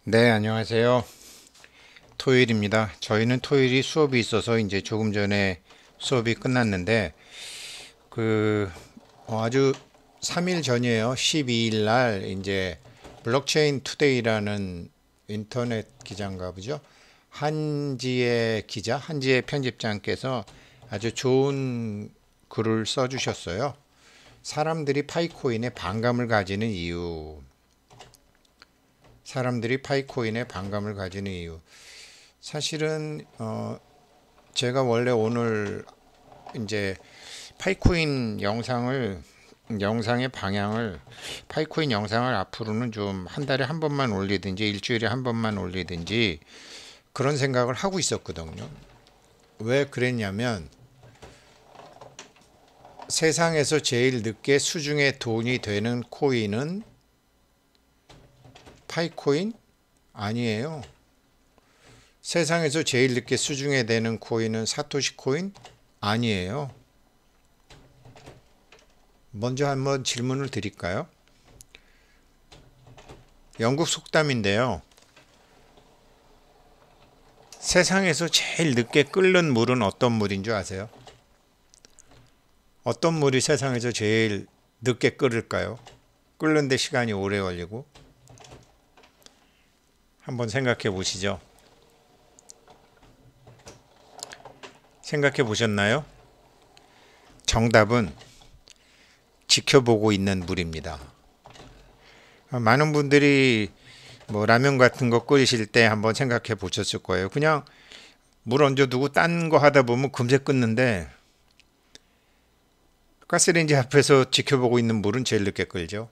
네, 안녕하세요. 토요일입니다. 저희는 토요일이 수업이 있어서 이제 조금 전에 수업이 끝났는데 그 아주 3일 전이에요. 12일 날 이제 블록체인 투데이라는 인터넷 기자인가 보죠. 한지의 편집장께서 아주 좋은 글을 써주셨어요. 사람들이 파이코인에 반감을 가지는 이유. 사람들이 파이코인에 반감을 가지는 이유. 사실은 제가 원래 오늘 이제 파이코인 영상의 방향을 파이코인 영상을 앞으로는 좀 한 달에 한 번만 올리든지 일주일에 한 번만 올리든지 그런 생각을 하고 있었거든요. 왜 그랬냐면 세상에서 제일 늦게 수중에 돈이 되는 코인은 파이코인 아니에요. 세상에서 제일 늦게 수중에 되는 코인은 사토시 코인 아니에요. 먼저 한번 질문을 드릴까요? 영국 속담인데요. 세상에서 제일 늦게 끓는 물은 어떤 물인 줄 아세요? 어떤 물이 세상에서 제일 늦게 끓을까요? 끓는데 시간이 오래 걸리고. 한번 생각해 보시죠. 생각해 보셨나요? 정답은 지켜보고 있는 물입니다. 많은 분들이 뭐 라면 같은 거 끓이실 때 한번 생각해 보셨을 거예요. 그냥 물 얹어두고 딴 거 하다 보면 금세 끓는데 가스레인지 앞에서 지켜보고 있는 물은 제일 늦게 끓죠.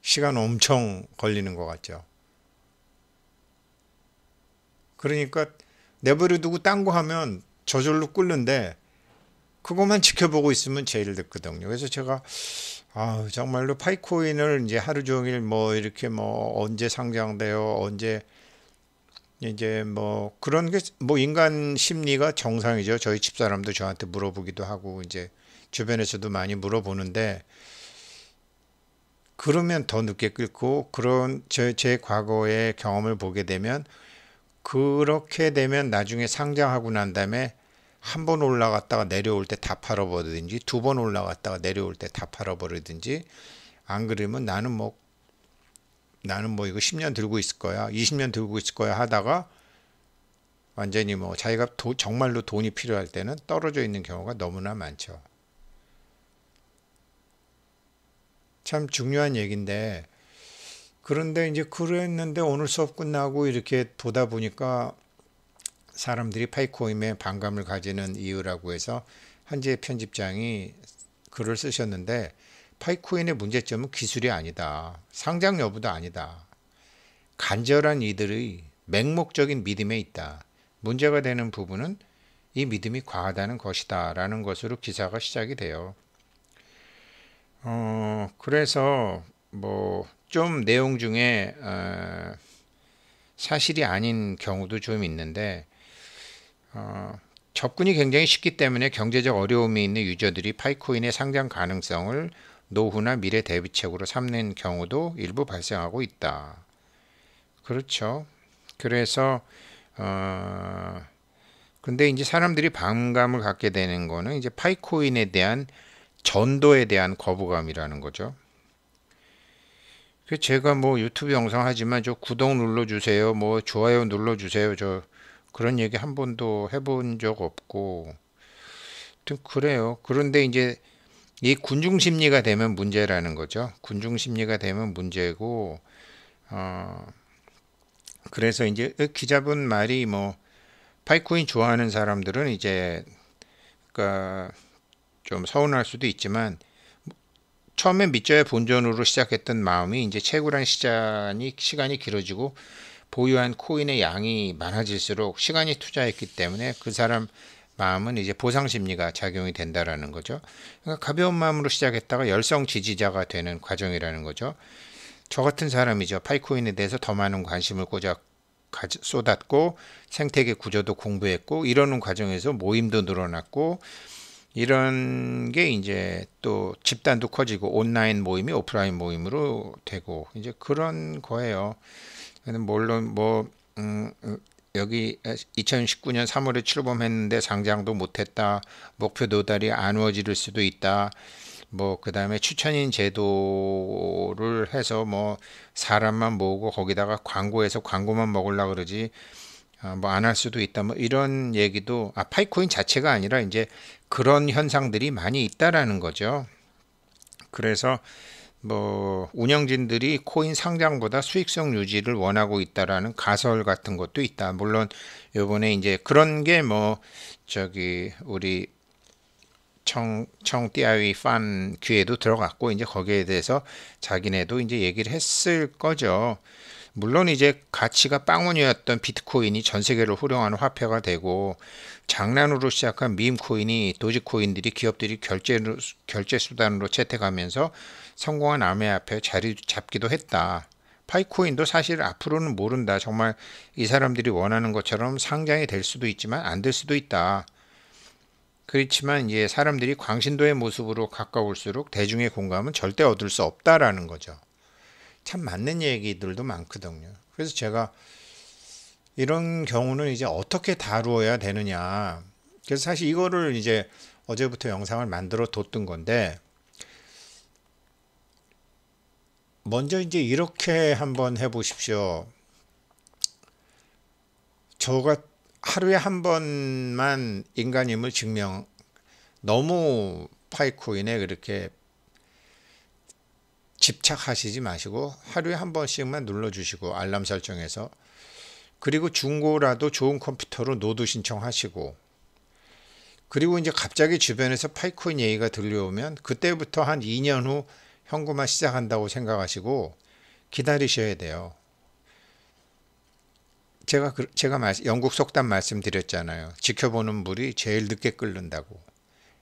시간 엄청 걸리는 것 같죠. 그러니까 내버려 두고 딴 거 하면 저절로 끓는데 그것만 지켜보고 있으면 제일 늦거든요. 그래서 제가 정말로 파이코인을 이제 하루 종일 뭐 이렇게 뭐 언제 상장돼요, 언제 이제 뭐 그런 게 뭐 인간 심리가 정상이죠. 저희 집사람도 저한테 물어보기도 하고 이제 주변에서도 많이 물어보는데 그러면 더 늦게 끓고 그런 제 과거의 경험을 보게 되면 그렇게 되면 나중에 상장하고 난 다음에 한 번 올라갔다가 내려올 때 다 팔아버리든지 두 번 올라갔다가 내려올 때 다 팔아버리든지 안 그러면 나는 뭐 이거 10년 들고 있을 거야 20년 들고 있을 거야 하다가 완전히 뭐 자기가 정말로 돈이 필요할 때는 떨어져 있는 경우가 너무나 많죠. 참 중요한 얘기인데 그런데 이제 그랬는데 오늘 수업 끝나고 이렇게 보다 보니까 사람들이 파이코인에 반감을 가지는 이유라고 해서 한지의 편집장이 글을 쓰셨는데 파이코인의 문제점은 기술이 아니다. 상장 여부도 아니다. 간절한 이들의 맹목적인 믿음에 있다. 문제가 되는 부분은 이 믿음이 과하다는 것이다. 라는 것으로 기사가 시작이 돼요. 그래서 뭐 좀 내용 중에 사실이 아닌 경우도 좀 있는데 접근이 굉장히 쉽기 때문에 경제적 어려움이 있는 유저들이 파이코인의 상장 가능성을 노후나 미래 대비책으로 삼는 경우도 일부 발생하고 있다. 그렇죠. 그래서 근데 이제 사람들이 반감을 갖게 되는 거는 이제 파이코인에 대한 전도에 대한 거부감이라는 거죠. 제가 뭐 유튜브 영상 하지만 저 구독 눌러주세요, 뭐 좋아요 눌러주세요, 저 그런 얘기 한 번도 해본 적 없고, 하여튼 그래요. 그런데 이제 이 군중 심리가 되면 문제라는 거죠. 군중 심리가 되면 문제고, 그래서 이제 기자분 말이 뭐 파이코인 좋아하는 사람들은 이제 그러니까 좀 서운할 수도 있지만 처음에 믿져야 본전으로 시작했던 마음이 이제 채굴한 시간이 길어지고 보유한 코인의 양이 많아질수록 시간이 투자했기 때문에 그 사람 마음은 이제 보상 심리가 작용이 된다라는 거죠. 그러니까 가벼운 마음으로 시작했다가 열성 지지자가 되는 과정이라는 거죠. 저 같은 사람이죠. 파이코인에 대해서 더 많은 관심을 쏟았고 생태계 구조도 공부했고 이러는 과정에서 모임도 늘어났고 이런 게 이제 또 집단도 커지고 온라인 모임이 오프라인 모임으로 되고 이제 그런 거예요. 물론 뭐 여기 2019년 3월에 출범했는데 상장도 못했다. 목표 도달이 안 이루어질 수도 있다. 뭐 그다음에 추천인 제도를 해서 뭐 사람만 모으고 거기다가 광고해서 광고만 먹으려 그러지 뭐 안 할 수도 있다. 뭐 이런 얘기도 파이코인 자체가 아니라 이제 그런 현상들이 많이 있다라는 거죠. 그래서 뭐 운영진들이 코인 상장보다 수익성 유지를 원하고 있다라는 가설 같은 것도 있다. 물론 요번에 이제 그런 게 뭐 저기 우리 청띠아위 판 귀에도 들어갔고 이제 거기에 대해서 자기네도 이제 얘기를 했을 거죠. 물론 이제 가치가 빵원이었던 비트코인이 전 세계를 후려하는 화폐가 되고 장난으로 시작한 밈코인이 도지코인들이 기업들이 결제 수단으로 채택하면서 성공한 암호화폐 자리 잡기도 했다. 파이코인도 사실 앞으로는 모른다. 정말 이 사람들이 원하는 것처럼 상장이 될 수도 있지만 안 될 수도 있다. 그렇지만 이제 사람들이 광신도의 모습으로 가까울수록 대중의 공감은 절대 얻을 수 없다라는 거죠. 참 맞는 얘기들도 많거든요. 그래서 제가 이런 경우는 이제 어떻게 다루어야 되느냐. 그래서 사실 이거를 이제 어제부터 영상을 만들어 뒀던 건데, 먼저 이제 이렇게 한번 해보십시오. 저가 하루에 한 번만 인간임을 증명, 너무 파이코인에 그렇게 집착하시지 마시고 하루에 한 번씩만 눌러주시고 알람 설정해서, 그리고 중고라도 좋은 컴퓨터로 노드 신청하시고, 그리고 이제 갑자기 주변에서 파이코인 얘기가 들려오면 그때부터 한 2년 후 현금화 시작한다고 생각하시고 기다리셔야 돼요. 제가 영국 속담 말씀드렸잖아요. 지켜보는 물이 제일 늦게 끓는다고.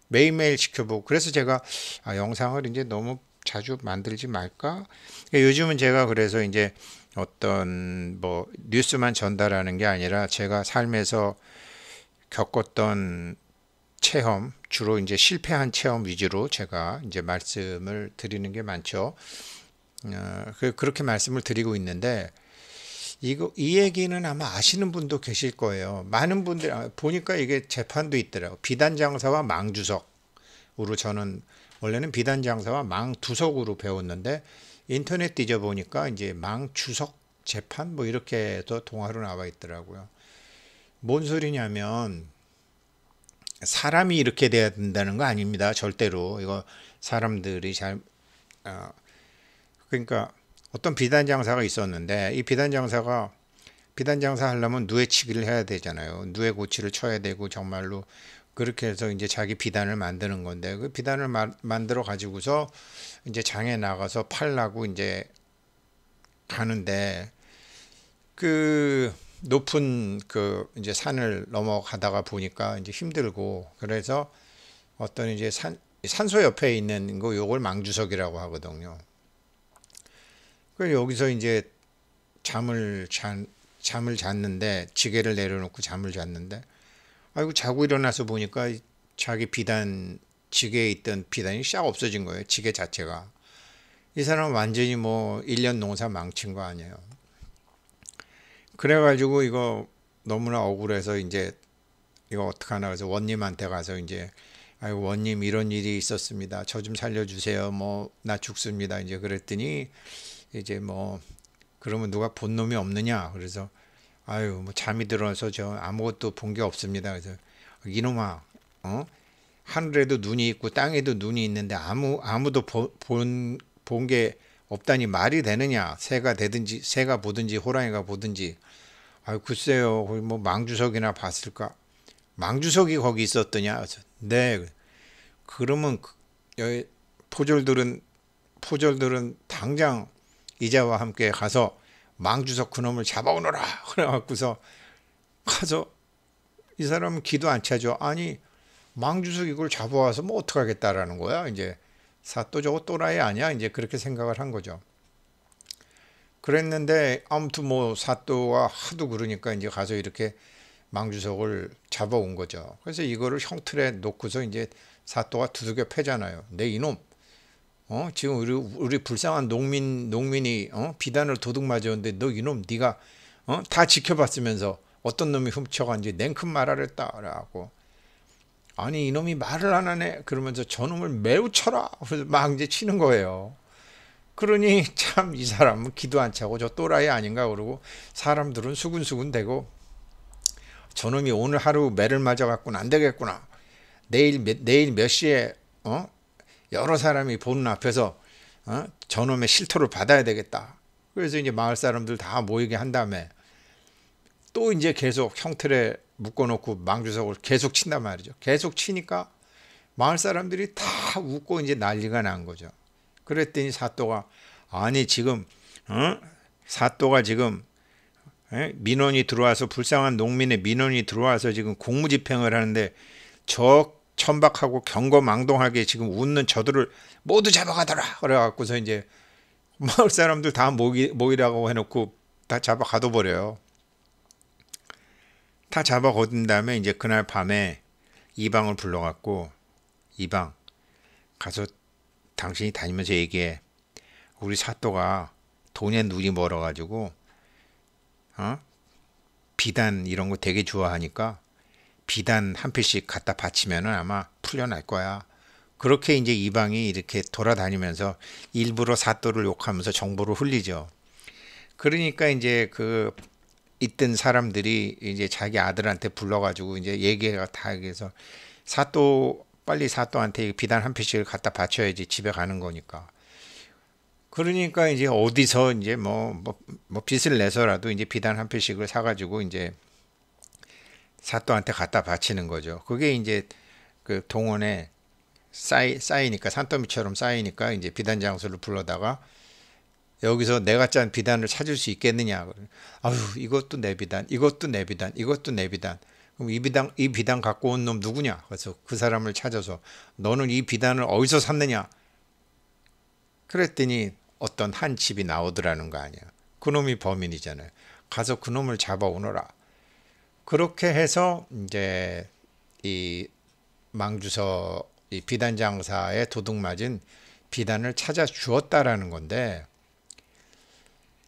매일매일 지켜보고, 그래서 제가 영상을 이제 너무 자주 만들지 말까? 요즘은 제가 그래서 이제 어떤 뭐 뉴스만 전달하는 게 아니라 제가 삶에서 겪었던 체험, 주로 이제 실패한 체험 위주로 제가 이제 말씀을 드리는 게 많죠. 그렇게 말씀을 드리고 있는데, 이 얘기는 아마 아시는 분도 계실 거예요. 많은 분들 보니까 이게 재판도 있더라고요. 비단장사와 망주석으로, 저는 원래는 비단장사와 망두석으로 배웠는데 인터넷 뒤져보니까 이제 망주석 재판 뭐 이렇게 더 동화로 나와 있더라고요. 뭔 소리냐면 사람이 이렇게 돼야 된다는 거 아닙니다. 절대로. 이거 사람들이 그러니까 어떤 비단 장사가 있었는데, 이 비단 장사가 비단 장사 하려면 누에치기를 해야 되잖아요. 누에 고치를 쳐야 되고, 정말로 그렇게 해서 이제 자기 비단을 만드는 건데, 그 비단을 만들어 가지고서 이제 장에 나가서 팔라고 이제 가는데, 그 높은 그 이제 산을 넘어가다가 보니까 이제 힘들고, 그래서 어떤 이제 산소 옆에 있는 거, 요걸 망주석이라고 하거든요. 그 여기서 이제 잠을 잤는데, 지게를 내려놓고 잠을 잤는데, 아이고 자고 일어나서 보니까 자기 비단, 지게에 있던 비단이 싹 없어진 거예요. 지게 자체가. 이 사람은 완전히 뭐 1년 농사 망친 거 아니에요. 그래가지고 이거 너무나 억울해서 이제 이거 어떡하나, 그래서 원님한테 가서 이제, 아이고 원님 이런 일이 있었습니다. 저 좀 살려주세요. 뭐 나 죽습니다. 이제 그랬더니 이제 뭐 그러면 누가 본 놈이 없느냐. 그래서 아유 뭐 잠이 들어서 저 아무것도 본 게 없습니다. 그래서 이놈아, 하늘에도 눈이 있고 땅에도 눈이 있는데 아무도 본 게 없다니 말이 되느냐. 새가 보든지 호랑이가 보든지. 아유 글쎄요, 거기 뭐 망주석이나 봤을까. 망주석이 거기 있었더냐. 그래서 네. 그러면 여기 포졸들은 당장 이자와 함께 가서 망주석 그놈을 잡아오너라. 그래갖고서 가서, 이 사람은 기도 안 차죠. 아니 망주석 이걸 잡아와서 뭐 어떡하겠다라는 거야. 이제 또 저거 또라이 아니야. 이제 그렇게 생각을 한 거죠. 그랬는데 아무튼 뭐 사또가 하도 그러니까 이제 가서 이렇게 망주석을 잡아온 거죠. 그래서 이거를 형틀에 놓고서 이제 사또가 두들겨 패잖아요. 내 이놈, 지금 우리 불쌍한 농민이 비단을 도둑 맞았는데 너 이놈 네가 다 지켜봤으면서 어떤 놈이 훔쳐간지 냉큼 말하랬다라고. 아니 이놈이 말을 안 하네 그러면서 저놈을 매우 쳐라 그래서 막 이제 치는 거예요. 그러니 참 이 사람은 기도 안 차고 저 또라이 아닌가 그러고 사람들은 수군수군 대고 저놈이 오늘 하루 매를 맞아 갖고는 안 되겠구나. 내일 몇 시에 여러 사람이 보는 앞에서 저놈의 실토를 받아야 되겠다. 그래서 이제 마을 사람들 다 모이게 한 다음에 또 이제 계속 형틀에 묶어놓고 망주석을 계속 친단 말이죠. 계속 치니까 마을 사람들이 다 웃고 이제 난리가 난 거죠. 그랬더니 사또가 아니 지금 사또가 지금 민원이 들어와서 불쌍한 농민의 민원이 들어와서 지금 공무집행을 하는데 저 천박하고 경거망동하게 지금 웃는 저들을 모두 잡아가더라. 그래갖고서 이제 마을 사람들 다 모이라고 해놓고 다 잡아 가둬버려요. 다 잡아 거둔 다음에 이제 그날 밤에 이방을 불러갖고 이방 가서 당신이 다니면서 얘기해. 우리 사또가 돈에 눈이 멀어가지고 비단 이런 거 되게 좋아하니까 비단 한 필씩 갖다 바치면은 아마 풀려날 거야. 그렇게 이제 이방이 이렇게 돌아다니면서 일부러 사또를 욕하면서 정보를 흘리죠. 그러니까 이제 있던 사람들이 이제 자기 아들한테 불러가지고 이제 얘기가 다 해서 빨리 사또한테 비단 한 필씩을 갖다 바쳐야지 집에 가는 거니까. 그러니까 이제 어디서 이제 뭐 빚을 내서라도 이제 비단 한 필씩을 사가지고 이제 사또한테 갖다 바치는 거죠. 그게 이제 그 동원에 쌓이니까 산더미처럼 쌓이니까 이제 비단 장수를 불러다가 여기서 내가 짠 비단을 찾을 수 있겠느냐. 아유 이것도 내 비단, 이것도 내 비단, 이것도 내 비단. 그럼 이 비단 갖고 온 놈 누구냐? 그래서 그 사람을 찾아서 너는 이 비단을 어디서 샀느냐? 그랬더니 어떤 한 집이 나오더라는 거 아니야. 그놈이 범인이잖아요. 가서 그놈을 잡아오너라. 그렇게 해서 이제 이 망주서 이 비단 장사에 도둑 맞은 비단을 찾아 주었다라는 건데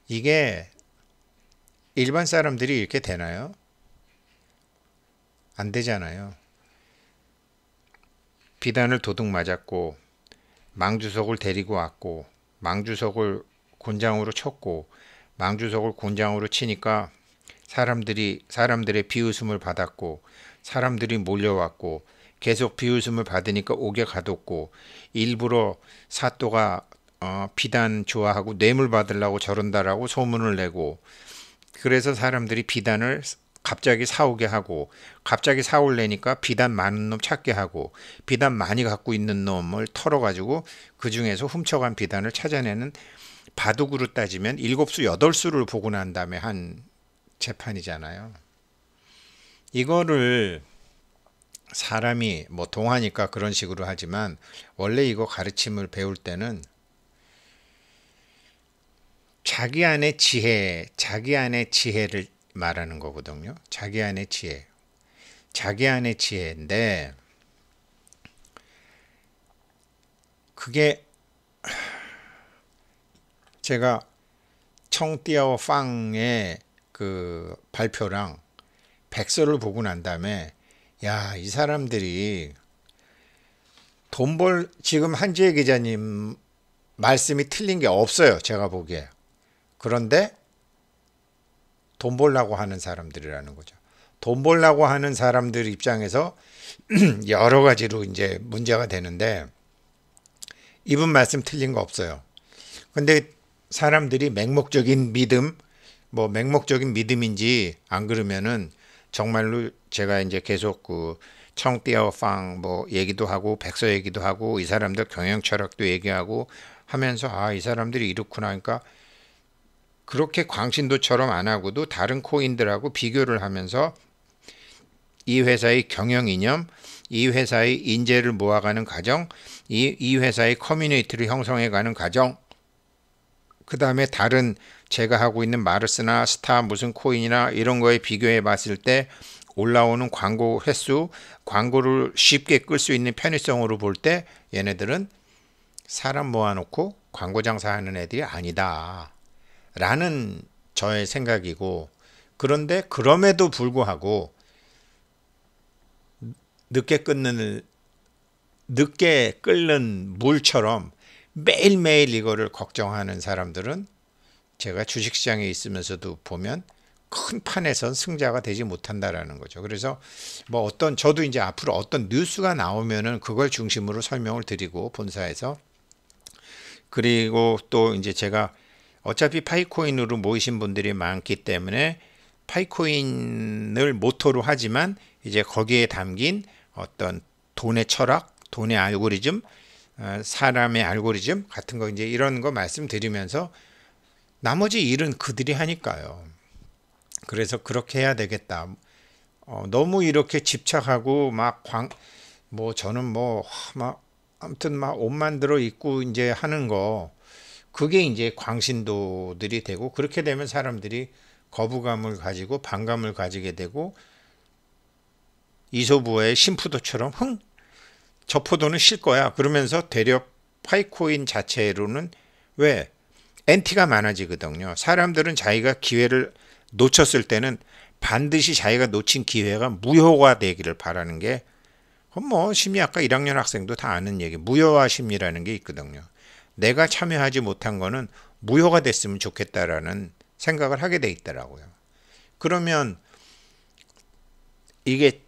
이게 일반 사람들이 이렇게 되나요? 안 되잖아요. 비단을 도둑 맞았고 망주석을 데리고 왔고 망주석을 곤장으로 쳤고 망주석을 곤장으로 치니까 사람들의 비웃음을 받았고 사람들이 몰려왔고 계속 비웃음을 받으니까 옥에 가뒀고 일부러 사또가 비단 좋아하고 뇌물 받으려고 저런다라고 소문을 내고 그래서 사람들이 비단을 갑자기 사오게 하고 갑자기 사올래니까 비단 많은 놈 찾게 하고 비단 많이 갖고 있는 놈을 털어가지고 그 중에서 훔쳐간 비단을 찾아내는 바둑으로 따지면 7수 8수를 보고 난 다음에 한 재판이잖아요. 이거를 사람이 뭐 동하니까 그런 식으로 하지만 원래 이거 가르침을 배울 때는 자기 안의 지혜를 말하는 거거든요. 자기 안의 지혜인데 그게 제가 청띠아오 팡의 그 발표랑 백서를 보고 난 다음에 야, 이 사람들이 지금 한지혜 기자님 말씀이 틀린 게 없어요. 제가 보기에. 그런데 돈 벌려고 하는 사람들이라는 거죠. 돈 벌려고 하는 사람들 입장에서 여러 가지로 이제 문제가 되는데 이분 말씀 틀린 거 없어요. 근데 사람들이 맹목적인 믿음인지 안 그러면은 정말로 제가 이제 계속 그 청띠아오 팡 뭐 얘기도 하고 백서 얘기도 하고 이 사람들 경영 철학도 얘기하고 하면서 이 사람들이 이렇구나. 그러니까 그렇게 광신도처럼 안 하고도 다른 코인들하고 비교를 하면서 이 회사의 경영 이념, 이 회사의 인재를 모아가는 과정, 이 회사의 커뮤니티를 형성해가는 과정, 그 다음에 다른 제가 하고 있는 마르스나 스타 무슨 코인이나 이런 거에 비교해 봤을 때 올라오는 광고 횟수, 광고를 쉽게 끌 수 있는 편의성으로 볼 때 얘네들은 사람 모아놓고 광고 장사하는 애들이 아니다 라는 저의 생각이고, 그런데 그럼에도 불구하고 늦게 끓는 물처럼 매일매일 이거를 걱정하는 사람들은 제가 주식시장에 있으면서도 보면 큰 판에선 승자가 되지 못한다라는 거죠. 그래서 뭐 저도 이제 앞으로 어떤 뉴스가 나오면은 그걸 중심으로 설명을 드리고, 본사에서. 그리고 또 이제 제가 어차피 파이코인으로 모이신 분들이 많기 때문에 파이코인을 모토로 하지만 이제 거기에 담긴 어떤 돈의 철학, 돈의 알고리즘, 사람의 알고리즘 같은 거, 이제 이런 거 말씀드리면서 나머지 일은 그들이 하니까요. 그래서 그렇게 해야 되겠다. 너무 이렇게 집착하고 저는 아무튼 옷 만들어 입고 이제 하는 거, 그게 이제 광신도들이 되고, 그렇게 되면 사람들이 거부감을 가지고 반감을 가지게 되고, 이소부의 신푸도처럼 저 포도는 실 거야 그러면서 되려 파이코인 자체로는 왜 엔티가 많아지거든요. 사람들은 자기가 기회를 놓쳤을 때는 반드시 자기가 놓친 기회가 무효가 되기를 바라는 게, 심리학과 1학년 학생도 다 아는 얘기, 무효화 심리라는 게 있거든요. 내가 참여하지 못한 거는 무효가 됐으면 좋겠다라는 생각을 하게 돼 있더라고요. 그러면 이게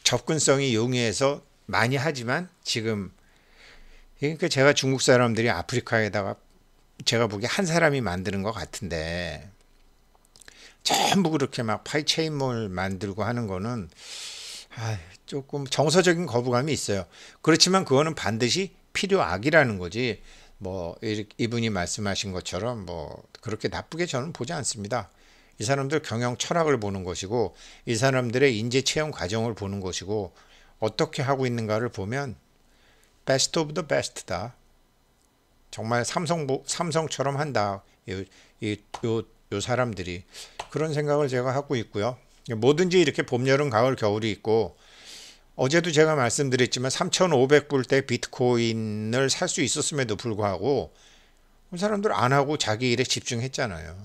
접근성이 용이해서 많이 하지만, 지금 그러니까 제가 중국 사람들이 아프리카에다가 제가 보기에 한 사람이 만드는 것 같은데 전부 그렇게 막 파이체인몰 만들고 하는 거는 조금 정서적인 거부감이 있어요. 그렇지만 그거는 반드시 필요악이라는 거지, 이분이 말씀하신 것처럼 그렇게 나쁘게 저는 보지 않습니다. 이 사람들 경영 철학을 보는 것이고, 이 사람들의 인재 채용 과정을 보는 것이고, 어떻게 하고 있는가를 보면 베스트 오브 더 베스트다. 정말 삼성처럼 한다. 요 사람들이. 그런 생각을 제가 하고 있고요. 뭐든지 이렇게 봄, 여름, 가을, 겨울이 있고, 어제도 제가 말씀드렸지만 3,500불대 비트코인을 살 수 있었음에도 불구하고 그 사람들 안 하고 자기 일에 집중했잖아요.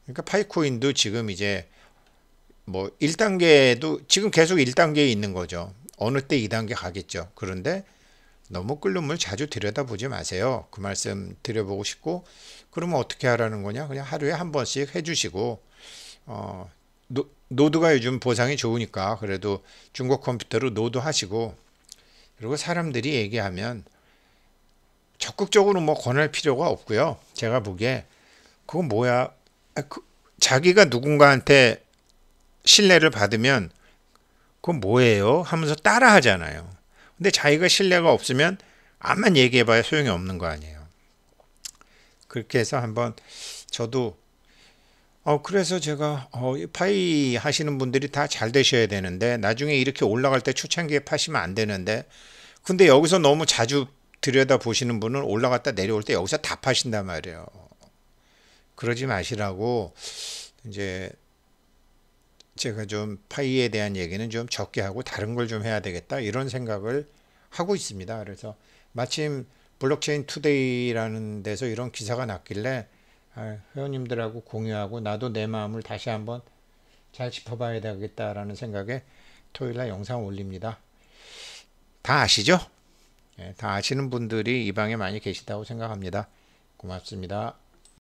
그러니까 파이코인도 지금 이제 1단계도 지금 계속 1단계에 있는 거죠. 어느 때 2단계 가겠죠. 그런데 너무 끓는 물 자주 들여다보지 마세요. 그 말씀 드려보고 싶고, 그러면 어떻게 하라는 거냐? 그냥 하루에 한 번씩 해주시고, 노드가 요즘 보상이 좋으니까 그래도 중고 컴퓨터로 노드 하시고, 그리고 사람들이 얘기하면 적극적으로 권할 필요가 없고요. 제가 보기에 그건 뭐야? 자기가 누군가한테 신뢰를 받으면 그건 뭐예요? 하면서 따라 하잖아요. 근데 자기가 신뢰가 없으면 암만 얘기해봐야 소용이 없는 거 아니에요. 그렇게 해서 한번 저도 그래서 제가 파이 하시는 분들이 다 잘 되셔야 되는데, 나중에 이렇게 올라갈 때 초창기에 파시면 안 되는데, 근데 여기서 너무 자주 들여다 보시는 분은 올라갔다 내려올 때 여기서 다 파신단 말이에요. 그러지 마시라고 이제 제가 좀 파이에 대한 얘기는 좀 적게 하고 다른 걸 좀 해야 되겠다, 이런 생각을 하고 있습니다. 그래서 마침 블록체인 투데이라는 데서 이런 기사가 났길래 회원님들하고 공유하고 나도 내 마음을 다시 한번 잘 짚어봐야 되겠다라는 생각에 토요일날 영상 올립니다. 다 아시죠? 다 아시는 분들이 이 방에 많이 계시다고 생각합니다. 고맙습니다.